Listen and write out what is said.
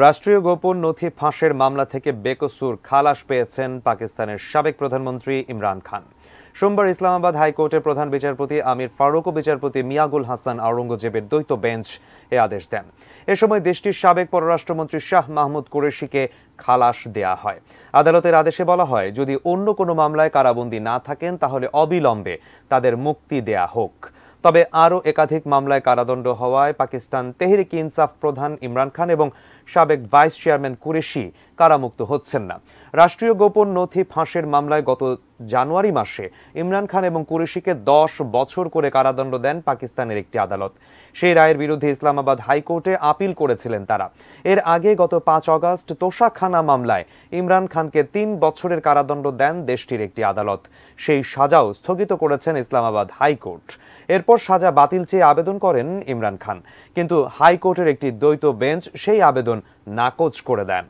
রাষ্ট্রীয় গোপন নথি ফাঁসের মামলা থেকে বেকসুর খালাস পেয়েছেন পাকিস্তানের সাবেক প্রধানমন্ত্রী ইমরান খান। সোমবার ইসলামাবাদ হাইকোর্টের প্রধান বিচারপতি আমির ফারুক ও বিচারপতি মিয়াগুল হাসান আওরঙ্গজেবের দ্বৈত বেঞ্চ এ আদেশ দেন। এ সময় দেশটির সাবেক পররাষ্ট্রমন্ত্রী শাহ মাহমুদ কুরেশিকে খালাস দেয়া হয়। আদালতের আদেশে বলা হয়, যদি অন্য কোনো মামলায় কারাবন্দী না থাকেন তাহলে অবিলম্বে তাদের মুক্তি দেয়া হোক। তবে আরও একাধিক মামলায় কারাদণ্ড হওয়ায় পাকিস্তান তেহরিক ইনসাফ প্রধান ইমরান খান এবং সাবেক ভাইস চেয়ারম্যান কুরেশি কারামুক্ত হচ্ছেন না। রাষ্ট্রীয় গোপন নথি ফাঁসের মামলায় গত জানুয়ারি মাসে ইমরান খান এবং কুরেশিকে 10 বছর করে কারাদণ্ড দেন পাকিস্তানের একটি আদালত। সেই রায়ের বিরুদ্ধে ইসলামাবাদ হাইকোর্টে আপিল করেছিলেন তারা। এর আগে গত 5 অগস্ট তোষাখানা মামলায় ইমরান খানকে 3 বছরের কারাদণ্ড দেন দেশটির একটি আদালত। সেই সাজাও স্থগিত করেছেন ইসলামাবাদ হাইকোর্ট। এরপর সাজা বাতিল চেয়ে আবেদন করেন ইমরান খান, কিন্তু হাইকোর্টের একটি দ্বৈত বেঞ্চ সেই আবেদন নাকচ করে দেন।